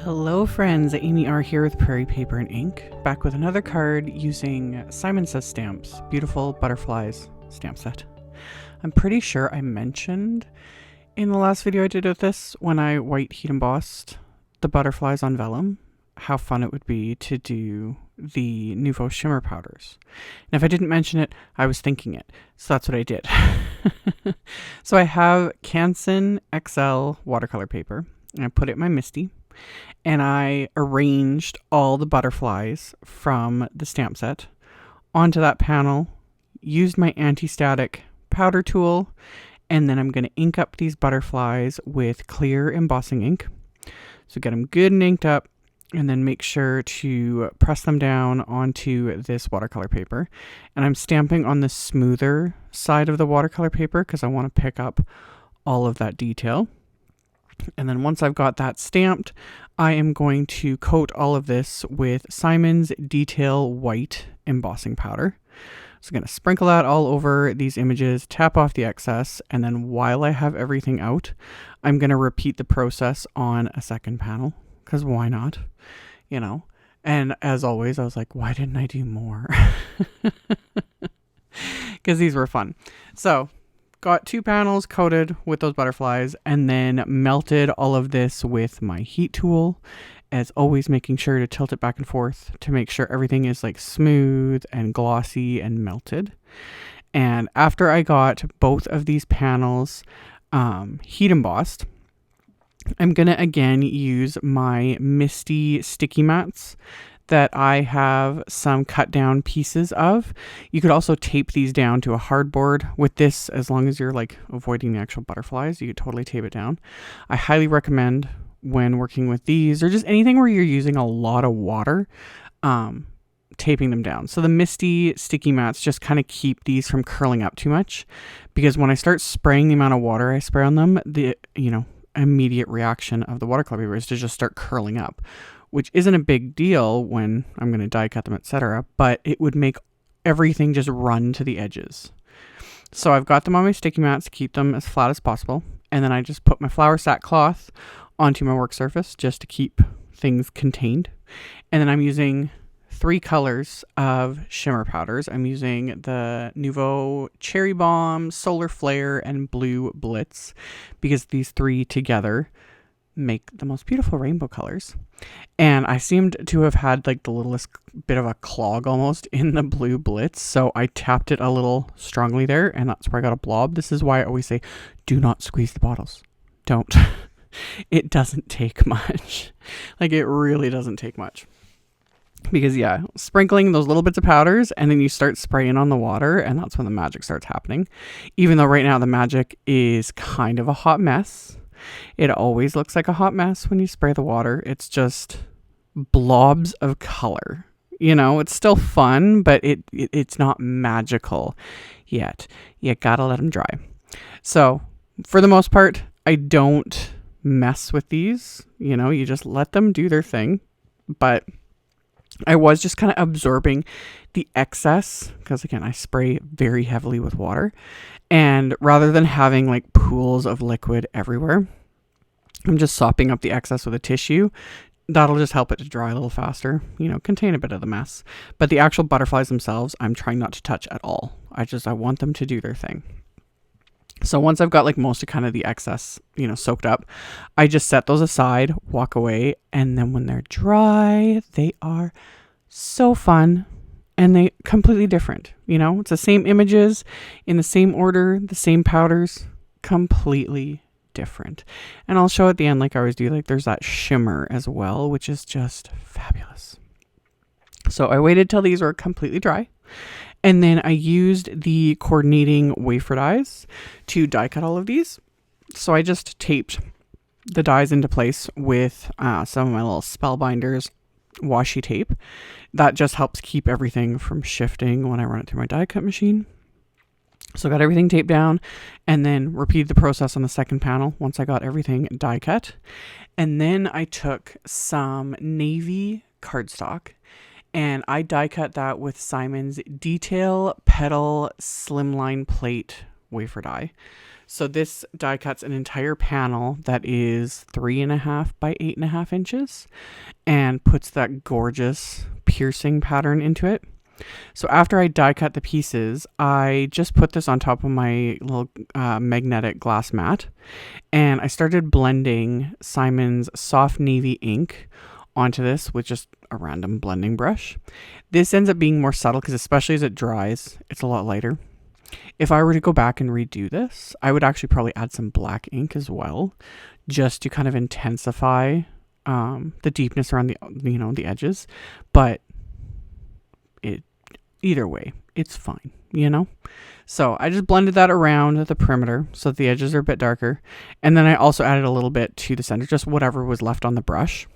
Hello friends, AmyR here with Prairie Paper and Ink, back with another card using Simon Says Stamps, Beautiful Butterflies stamp set. I'm pretty sure I mentioned in the last video I did with this, when I white heat embossed the butterflies on vellum, how fun it would be to do the Nuvo Shimmer powders. And if I didn't mention it, I was thinking it, so that's what I did. So I have Canson XL watercolor paper, and I put it in my MISTI, and I arranged all the butterflies from the stamp set onto that panel, used my anti-static powder tool, and then I'm going to ink up these butterflies with clear embossing ink. So get them good and inked up, and then make sure to press them down onto this watercolor paper. And I'm stamping on the smoother side of the watercolor paper because I want to pick up all of that detail. And then once I've got that stamped, I am going to coat all of this with Simon's Detail White embossing powder. So I'm going to sprinkle that all over these images, tap off the excess, and then while I have everything out, I'm going to repeat the process on a second panel, because why not? You know? And as always, I was like, why didn't I do more? Because these were fun. So got two panels coated with those butterflies, and then melted all of this with my heat tool, as always making sure to tilt it back and forth to make sure everything is like smooth and glossy and melted. And after I got both of these panels heat embossed, I'm gonna again use my MISTI sticky mats that I have some cut down pieces of. You could also tape these down to a hardboard with this, as long as you're like avoiding the actual butterflies, you could totally tape it down. I highly recommend when working with these, or just anything where you're using a lot of water, taping them down. So the MISTI sticky mats just kind of keep these from curling up too much, because when I start spraying the amount of water I spray on them, the immediate reaction of the watercolor paper is to just start curling up, which isn't a big deal when I'm going to die cut them, etc. But it would make everything just run to the edges. So I've got them on my sticky mats to keep them as flat as possible. And then I just put my flour sack cloth onto my work surface just to keep things contained. And then I'm using 3 colors of shimmer powders. I'm using the Nuvo Cherry Bomb, Solar Flare, and Blue BLITZ, because these 3 together make the most beautiful rainbow colors. And I seemed to have had like the littlest bit of a clog almost in the Blue BLITZ, so I tapped it a little strongly there, and that's where I got a blob. This is why I always say, do not squeeze the bottles. Don't. It doesn't take much. Like, it really doesn't take much. Because yeah, sprinkling those little bits of powders, and then you start spraying on the water, and that's when the magic starts happening. Even though right now the magic is kind of a hot mess. It always looks like a hot mess when you spray the water. It's just blobs of color. You know, it's still fun, but it's not magical yet. You gotta let them dry. So for the most part, I don't mess with these. You know, you just let them do their thing. But I was just kind of absorbing the excess, because again, I spray very heavily with water, and rather than having like pools of liquid everywhere, I'm just sopping up the excess with a tissue. That'll just help it to dry a little faster, you know, contain a bit of the mess. But the actual butterflies themselves, I'm trying not to touch at all. I want them to do their thing. So once I've got like most of kind of the excess, you know, soaked up, I just set those aside, walk away, and then when they're dry, they are so fun, and they completely different. You know, it's the same images in the same order, the same powders, completely different. And I'll show at the end, like I always do, like there's that shimmer as well, which is just fabulous. So I waited till these were completely dry. And then I used the coordinating wafer dies to die cut all of these. So I just taped the dies into place with some of my little Spellbinders washi tape. That just helps keep everything from shifting when I run it through my die cut machine. So I got everything taped down, and then repeated the process on the second panel once I got everything die cut. And then I took some navy cardstock, and I die cut that with Simon's Detail PETAL Slimline Plate wafer die. So this die cuts an entire panel that is 3.5 by 8.5 inches and puts that gorgeous piercing pattern into it. So after I die cut the pieces, I just put this on top of my little magnetic glass mat, and I started blending Simon's soft navy ink onto this with just a random blending brush. This ends up being more subtle because especially as it dries, it's a lot lighter. If I were to go back and redo this, I would actually probably add some black ink as well, just to kind of intensify the deepness around the edges. But either way, it's fine, So I just blended that around the perimeter so that the edges are a bit darker. And then I also added a little bit to the center, just whatever was left on the brush.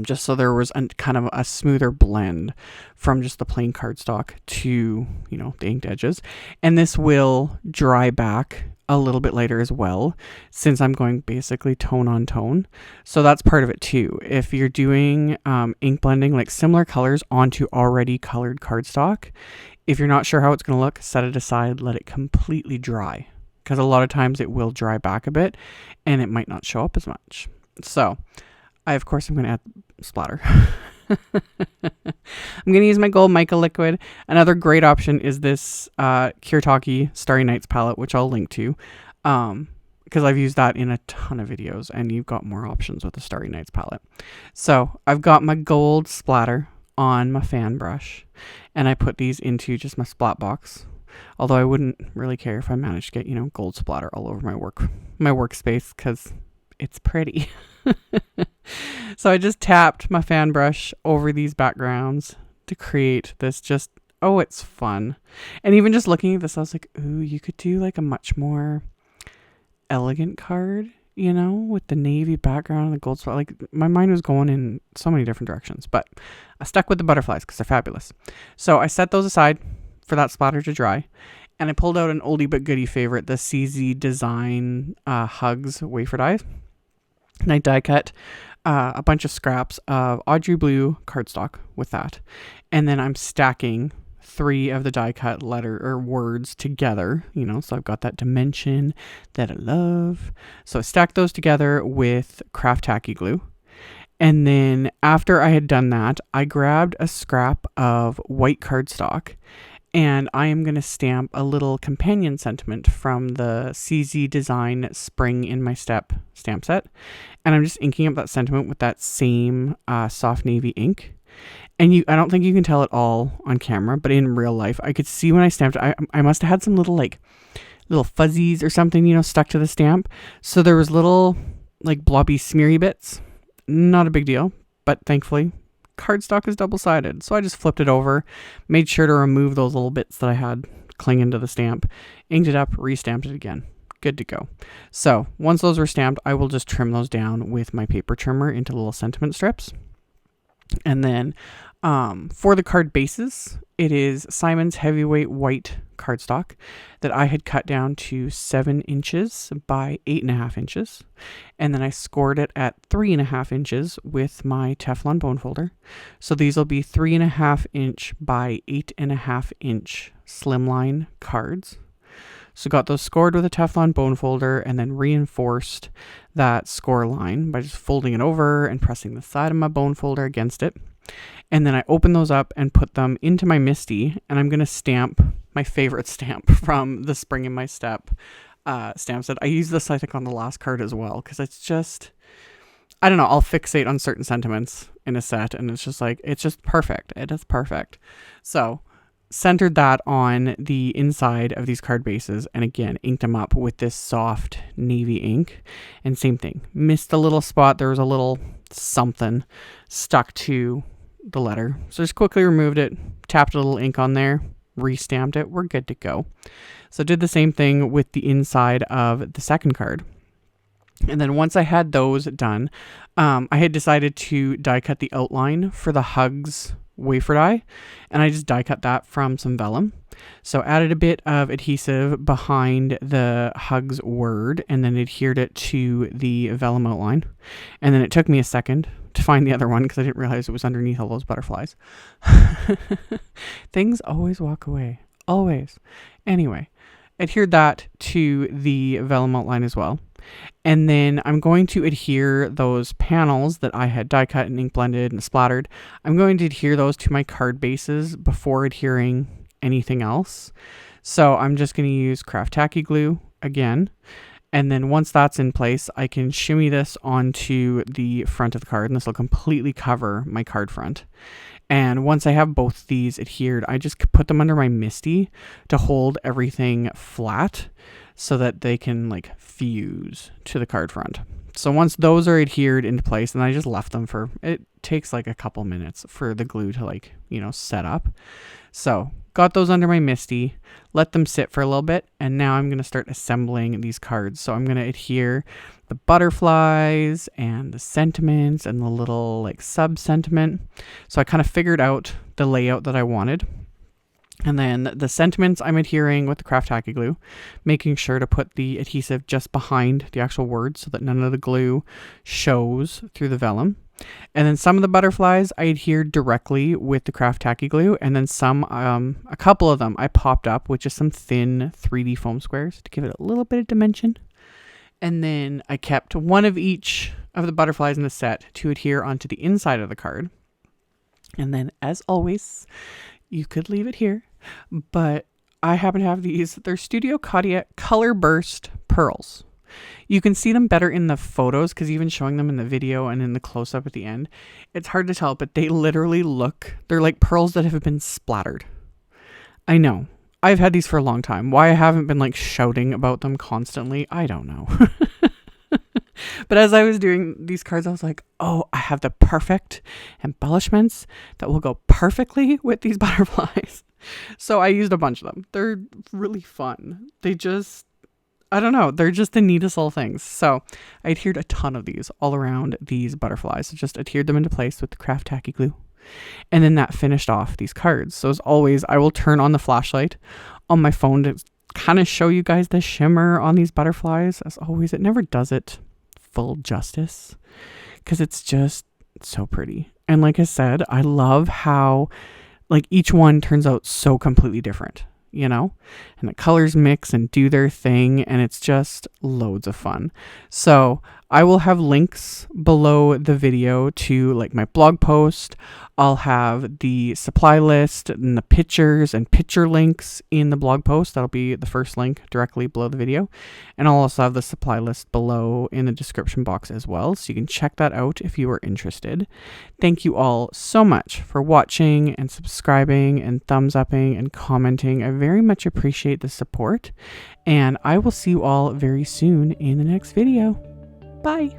Just so there was kind of a smoother blend from just the plain cardstock to, the inked edges. And this will dry back a little bit later as well, since I'm going basically tone on tone. So that's part of it too. If you're doing ink blending, like similar colors onto already colored cardstock, if you're not sure how it's going to look, set it aside, let it completely dry, because a lot of times it will dry back a bit and it might not show up as much. So of course I'm going to add splatter. I'm going to use my gold mica liquid. Another great option is this Kuretake Starry Nights palette, which I'll link to, because I've used that in a ton of videos, and you've got more options with the Starry Nights palette. So I've got my gold splatter on my fan brush, and I put these into just my splat box. Although I wouldn't really care if I managed to get, gold splatter all over my workspace, because it's pretty. So I just tapped my fan brush over these backgrounds to create this it's fun. And even just looking at this, I was like, ooh, you could do like a much more elegant card, with the navy background and the gold spot. Like, my mind was going in so many different directions, but I stuck with the butterflies because they're fabulous. So I set those aside for that splatter to dry, and I pulled out an oldie but goodie favorite, the CZ Design Hugs wafer dies. And I die cut a bunch of scraps of Audrey Blue cardstock with that. And then I'm stacking 3 of the die cut words together, so I've got that dimension that I love. So I stacked those together with craft tacky glue. And then after I had done that, I grabbed a scrap of white cardstock, and I am going to stamp a little companion sentiment from the CZ Design Spring in My Step stamp set. And I'm just inking up that sentiment with that same soft navy ink. And I don't think you can tell it all on camera, but in real life, I could see when I stamped it, I must have had some little fuzzies or something, stuck to the stamp. So there was little blobby smeary bits. Not a big deal, but thankfully cardstock is double-sided. So I just flipped it over, made sure to remove those little bits that I had clinging to the stamp, inked it up, restamped it again. Good to go. So once those were stamped, I will just trim those down with my paper trimmer into little sentiment strips. And then for the card bases, it is Simon's Heavyweight White cardstock that I had cut down to 7 inches by 8.5 inches. And then I scored it at 3.5 inches with my Teflon bone folder. So these will be 3.5 inch by 8.5 inch slimline cards. So got those scored with a Teflon bone folder, and then reinforced that score line by just folding it over and pressing the side of my bone folder against it. And then I open those up and put them into my MISTI, and I'm going to stamp my favorite stamp from the Spring in My Step stamp set. I use this, I think, on the last card as well, because it's just, I don't know, I'll fixate on certain sentiments in a set, and it's just perfect. It is perfect. So centered that on the inside of these card bases, and again inked them up with this soft navy ink. And same thing, missed a little spot, there was a little something stuck to the letter, so just quickly removed it, tapped a little ink on there, restamped it, we're good to go. So did the same thing with the inside of the second card. And then once I had those done, I had decided to die cut the outline for the Hugs wafer die, and I just die cut that from some vellum. So added a bit of adhesive behind the Hugs word, and then adhered it to the vellum outline. And then it took me a second to find the other one because I didn't realize it was underneath all those butterflies. Things always walk away, always. Anyway, adhered that to the vellum outline as well. And then I'm going to adhere those panels that I had die cut and ink blended and splattered. I'm going to adhere those to my card bases before adhering anything else. So I'm just going to use craft tacky glue again. And then once that's in place, I can shimmy this onto the front of the card, and this will completely cover my card front. And once I have both these adhered, I just put them under my MISTI to hold everything flat so that they can like fuse to the card front. So once those are adhered into place, and I just left them for, it takes like a couple minutes for the glue to like, set up. So got those under my MISTI, let them sit for a little bit, and now I'm going to start assembling these cards. So I'm going to adhere the butterflies and the sentiments and the little like sub-sentiment. So I kind of figured out the layout that I wanted. And then the sentiments I'm adhering with the craft tacky glue, making sure to put the adhesive just behind the actual words so that none of the glue shows through the vellum. And then some of the butterflies I adhered directly with the craft tacky glue, and then some, a couple of them I popped up with just some thin 3D foam squares to give it a little bit of dimension. And then I kept one of each of the butterflies in the set to adhere onto the inside of the card. And then, as always, you could leave it here, but I happen to have these. They're Studio Katia Color Burst Pearls. You can see them better in the photos because even showing them in the video and in the close-up at the end, it's hard to tell, but they literally they're like pearls that have been splattered. I know. I've had these for a long time. Why I haven't been like shouting about them constantly, I don't know. But as I was doing these cards, I was like, oh, I have the perfect embellishments that will go perfectly with these butterflies. So I used a bunch of them. They're really fun. I don't know. They're just the neatest little things. So I adhered a ton of these all around these butterflies. So just adhered them into place with the craft tacky glue. And then that finished off these cards. So as always, I will turn on the flashlight on my phone to kind of show you guys the shimmer on these butterflies. As always, it never does it full justice because it's just so pretty. And like I said, I love how like each one turns out so completely different, and the colors mix and do their thing, and it's just loads of fun. So I will have links below the video to like my blog post. I'll have the supply list and the pictures and picture links in the blog post. That'll be the first link directly below the video. And I'll also have the supply list below in the description box as well. So you can check that out if you are interested. Thank you all so much for watching and subscribing and thumbs upping and commenting. I very much appreciate the support. And I will see you all very soon in the next video. Bye.